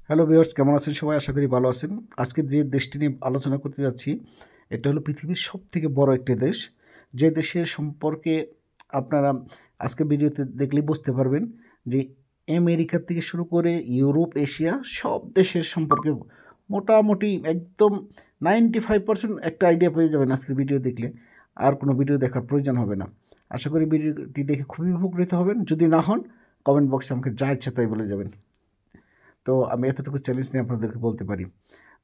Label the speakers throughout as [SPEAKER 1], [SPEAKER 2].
[SPEAKER 1] Hello viewers, কেমন আছেন সবাই? আশা করি ভালো আছেন। আজকে যে দেশটি নিয়ে আলোচনা করতে যাচ্ছি, এটা হলো পৃথিবীর সবথেকে বড় একটি দেশ। যে দেশের সম্পর্কে আপনারা আজকে ভিডিওতে দেখলেই বুঝতে পারবেন যে আমেরিকা থেকে শুরু করে ইউরোপ, এশিয়া সব দেশের সম্পর্কে মোটামুটি একদম 95% একটা আইডিয়া পেয়ে যাবেন আজকের ভিডিও দেখলে। আর কোনো ভিডিও দেখার প্রয়োজন হবে না। আশা করি ভিডিওটি দেখে খুবই উপকৃত হবেন। যদি না হন, কমেন্ট বক্সে আমাকে যা ইচ্ছা তাই বলে যাবেন। তো আমি এতটুকু চ্যালেঞ্জ নিয়ে আপনাদেরকে বলতে পারি।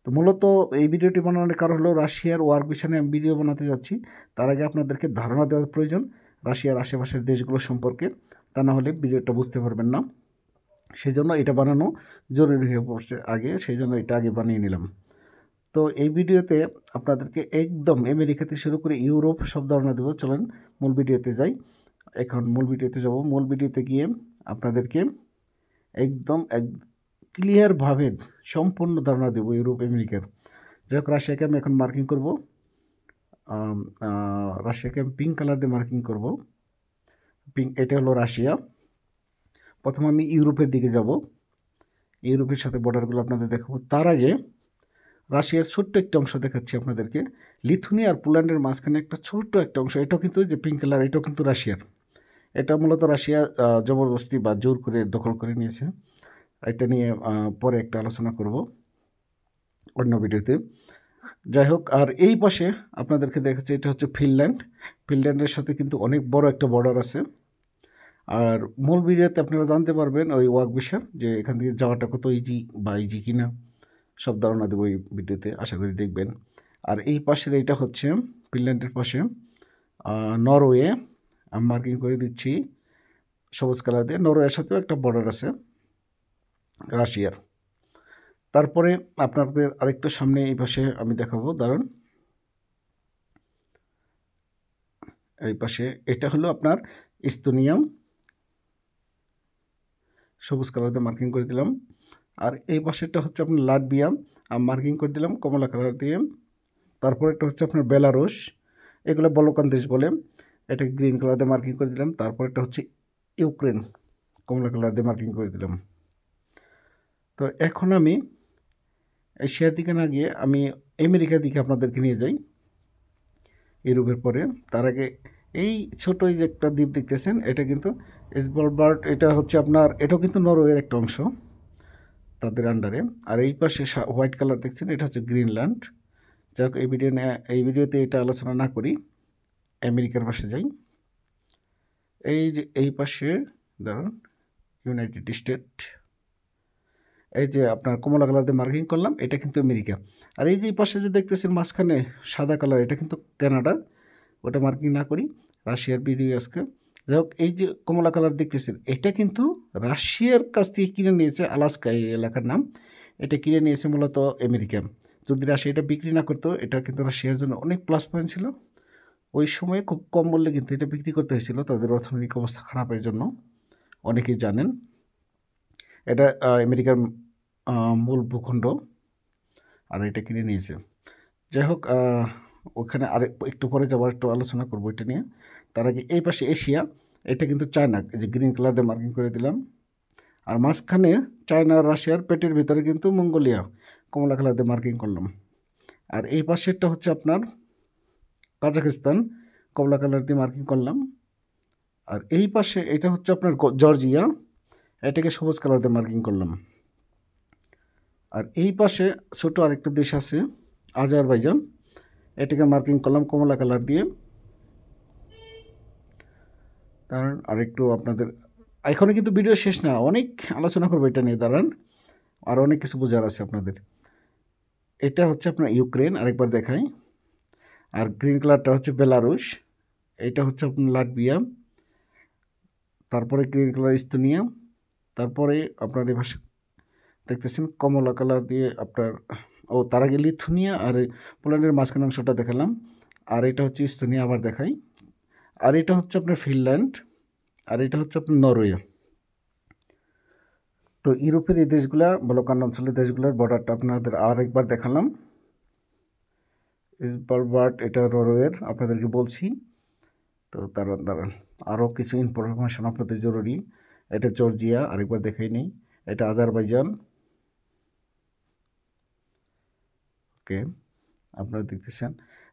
[SPEAKER 1] তো মূলত এই ভিডিওটি বানানোর কারণ হলো রাশিয়ার ওয়ার বিষয়ে আমি ভিডিও বানাতে যাচ্ছি। তার আগে আপনাদেরকে ধারণা দেওয়ার প্রয়োজন রাশিয়ার আশেপাশের দেশগুলো সম্পর্কে। তা না হলে ভিডিওটা বুঝতে পারবেন না। সেজন্য এটা বানানো জরুরি হয়ে পড়ছে আগে, সেই জন্য এটা আগে বানিয়ে নিলাম। তো এই ভিডিওতে আপনাদেরকে একদম আমেরিকা থেকে শুরু করে ইউরোপ সব ধারণা দেবো। চলেন মূল ভিডিওতে যাই। এখন মূল ভিডিওতে যাব। মূল ভিডিওতে গিয়ে আপনাদেরকে একদম ক্লিয়ারভাবে সম্পূর্ণ ধারণা দেবো ইউরোপ আমেরিকার। যাই হোক, রাশিয়াকে আমি এখন মার্কিং করব। রাশিয়াকে আমি পিঙ্ক কালার দিয়ে মার্কিং করব। পিঙ্ক, এটা হলো রাশিয়া। প্রথম আমি ইউরোপের দিকে যাব। ইউরোপের সাথে বর্ডারগুলো আপনাদের দেখাবো। তার আগে রাশিয়ার ছোট্ট একটা অংশ দেখাচ্ছি আপনাদেরকে। লিথুনিয়া আর পোল্যান্ডের মাঝখানে একটা ছোট্ট একটা অংশ, এটাও কিন্তু যে পিঙ্ক কালার, এটাও কিন্তু রাশিয়ার। এটা মূলত রাশিয়া জবরদস্তি বা জোর করে দখল করে নিয়েছে। এটা নিয়ে পরে একটা আলোচনা করব অন্য ভিডিওতে। যাই হোক, আর এই পাশে আপনাদেরকে দেখাচ্ছে, এটা হচ্ছে ফিনল্যান্ড। ফিনল্যান্ডের সাথে কিন্তু অনেক বড় একটা বর্ডার আছে। আর মূল ভিডিওতে আপনারা জানতে পারবেন ওই ওয়াক বিষয় যে এখান থেকে যাওয়াটা কত ইজি বা ইজি কিনা, সব ধারণা দেবো এই ভিডিওতে, আশা করি দেখবেন। আর এই পাশের এইটা হচ্ছে ফিনল্যান্ডের পাশে নরওয়ে। আমি মার্কিং করে দিচ্ছি সবুজ কালার দিয়ে। নরওয়ের সাথেও একটা বর্ডার আছে রাশিয়ার। তারপরে আপনাদের আরেকটু সামনে এই পাশে আমি দেখাবো, দাঁড়ান। এই পাশে এটা হলো আপনার ইস্তোনিয়া, সবুজ কালার দিয়ে মার্কিং করে দিলাম। আর এই পাশেরটা হচ্ছে আপনার লাটভিয়া, আমি মার্কিং করে দিলাম কমলা কালার দিয়ে। তারপর এটা হচ্ছে আপনার বেলারুশ, এগুলো বলকান দেশ বলে, এটাকে গ্রিন কালার দিয়ে মার্কিং করে দিলাম। তারপর এটা হচ্ছে ইউক্রেন, কমলা কালার দিয়ে মার্কিং করে দিলাম। তো এখন আমি এশিয়ার দিকে না গিয়ে আমি আমেরিকার দিকে আপনাদেরকে নিয়ে যাই, ইউরোপের পরে। তার আগে এই ছোট এই যে একটা দ্বীপ দেখতেছেন, এটা কিন্তু স্ভালবার্ড, এটা হচ্ছে আপনার, এটাও কিন্তু নরওয়ের একটা অংশ তাদের আন্ডারে। আর এই পাশে হোয়াইট কালার দেখছেন, এটা হচ্ছে গ্রিনল্যান্ড। যাই হোক, এই ভিডিওতে এটা আলোচনা না করি, আমেরিকার পাশে যাই। এই যে এই পাশে ধরুন ইউনাইটেড স্টেট, এই যে আপনার কমলা কালার দিয়ে মার্কিং করলাম, এটা কিন্তু আমেরিকা। আর এই যে এই পাশে যে দেখতেছেন মাঝখানে সাদা কালার, এটা কিন্তু কানাডা, ওটা মার্কিং না করি, রাশিয়ার ভিডিও আজকে। যাই হোক, এই যে কমলা কালার দেখতেছেন, এটা কিন্তু রাশিয়ার কাছ থেকে কিনে নিয়েছে, আলাস্কা এই এলাকার নাম। এটা কিনে নিয়েছে মূলত আমেরিকা। যদি রাশিয়া এটা বিক্রি না করতো, এটা কিন্তু রাশিয়ার জন্য অনেক প্লাস পয়েন্ট ছিল। ওই সময়ে খুব কম মূল্যে কিন্তু এটা বিক্রি করতে হয়েছিল তাদের অর্থনৈতিক অবস্থা খারাপের জন্য, অনেকেই জানেন। এটা আমেরিকার মূল ভূখণ্ড, আর এটা কিনে নিয়েছে। যাই হোক, ওখানে আর একটু পরে যাবার একটু আলোচনা করবো এটা নিয়ে। তার আগে এই পাশে এশিয়া, এটা কিন্তু চায়না, এই যে গ্রিন কালার দিয়ে মার্কিং করে দিলাম। আর মাঝখানে চায়না আর রাশিয়ার পেটের ভিতরে কিন্তু মঙ্গোলিয়া, কমলা কালার দিয়ে মার্কিং করলাম। আর এই পাশেরটা হচ্ছে আপনার কাজাখস্তান, কমলা কালার দিয়ে মার্কিং করলাম। আর এই পাশে এটা হচ্ছে আপনার জর্জিয়া, এটাকে সবুজ কালার দিয়ে মার্কিং করলাম। আর এই পাশে ছোটো আরেকটা দেশ আছে আজারবাইজান, এটাকে মার্কিং করলাম কমলা কালার দিয়ে। কারণ আরেকটু আপনাদের, এখনও কিন্তু ভিডিও শেষ না, অনেক আলোচনা করবো এটা নিয়ে, দাঁড়ান, আর অনেক কিছু বোঝার আছে আপনাদের। এটা হচ্ছে আপনার ইউক্রেন, আরেকবার দেখাই। আর গ্রিন কালারটা হচ্ছে বেলারুশ, এটা হচ্ছে আপনার লাটভিয়া। তারপরে গ্রিন কালার ইস্তোনিয়া। তারপরে আপনার এই ভাষা দেখতেছেন কমলা কালার দিয়ে আপনার, তার আগে লিথুনিয়া আর পোল্যান্ডের মাঝখানে অংশটা দেখালাম। আর এটা হচ্ছে ইস্তোনিয়া, আবার দেখাই। আর এটা হচ্ছে আপনার ফিনল্যান্ড, আর এটা হচ্ছে আপনার নরওয়ে। তো ইউরোপের এই দেশগুলা, বলকান অঞ্চলের দেশগুলোর বর্ডারটা আপনাদের আর একবার দেখালাম। স্ভালবার্ড, এটা নরওয়ের, আপনাদেরকে বলছি। তো দাঁড়ান আরও কিছু ইনফরমেশন আপনাদের জরুরি। এটা জর্জিয়া, আরেকবার দেখাই নেই। এটা আজারবাইজান, ওকে, আপনারা দেখতেছেন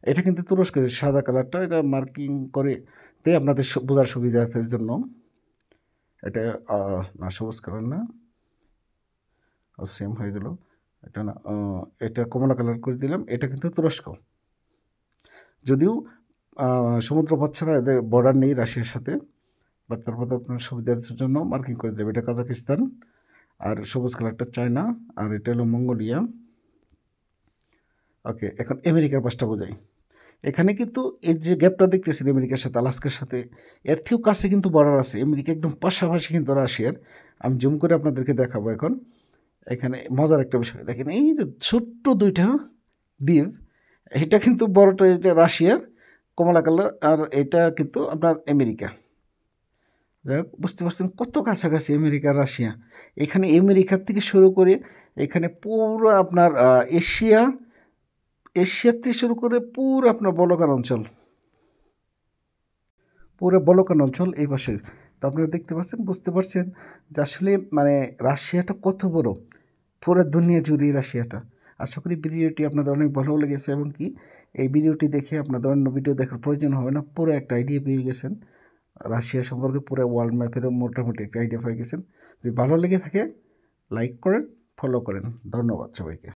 [SPEAKER 1] এটা কিন্তু তুরস্কের সাদা কালারটা, এটা মার্কিং করে দিয়ে আপনাদের বোঝার সুবিধার্থের জন্য। এটা না, সবুজ কালার না, সেম হয়ে গেল। এটা না, এটা কমলা কালার করে দিলাম। এটা কিন্তু তুরস্ক, যদিও সমুদ্রপথ ছাড়া এদের বর্ডার নেই রাশিয়ার সাথে, বাট তারপর আপনার সুবিধার জন্য মার্কিং করে দেবে। এটা কাজাকিস্তান, আর সবুজ কালারটা চায়না, আর এটা হলো মঙ্গোলিয়া। ওকে, এখন আমেরিকার পাশটা বোঝাই। এখানে কিন্তু এই যে গ্যাপটা দেখতেছেন আমেরিকার সাথে আলাস্কার সাথে, এর থেকেও কাছে কিন্তু বর্ডার আছে। আমেরিকা একদম পাশাপাশি কিন্তু রাশিয়ার। আমি জুম করে আপনাদেরকে দেখাবো এখন। এখানে মজার একটা বিষয় দেখেন, এই যে ছোট্ট দুইটা দ্বীপ, এটা কিন্তু বড়টা এটা রাশিয়ার কমলা কালার, আর এটা কিন্তু আপনার আমেরিকা। যাই হোক, বুঝতে পারছেন কত কাছাকাছি আমেরিকা রাশিয়া। এখানে আমেরিকার থেকে শুরু করে এখানে পুরো আপনার এশিয়ার থেকে শুরু করে পুরো আপনার বলকান অঞ্চল, পুরো বলকান অঞ্চল এই পাশে। তো আপনারা দেখতে পাচ্ছেন, বুঝতে পারছেন যে আসলে মানে রাশিয়াটা কত বড়, পুরো দুনিয়া জুড়ে রাশিয়াটা। আশা করি ভিডিওটি আপনাদের অনেক ভালো লেগেছে, এবং কি এই ভিডিওটি দেখে আপনাদের অন্য ভিডিও দেখার প্রয়োজন হবে না, পুরো একটা আইডিয়া পেয়ে গেছেন রাশিয়া সম্পর্কে। পুরো ওয়ার্ল্ড ম্যাপেরও মোটামুটি একটা আইডিয়া পেয়ে গেছেন। যদি ভালো লেগে থাকে লাইক করেন, ফলো করেন। ধন্যবাদ সবাইকে।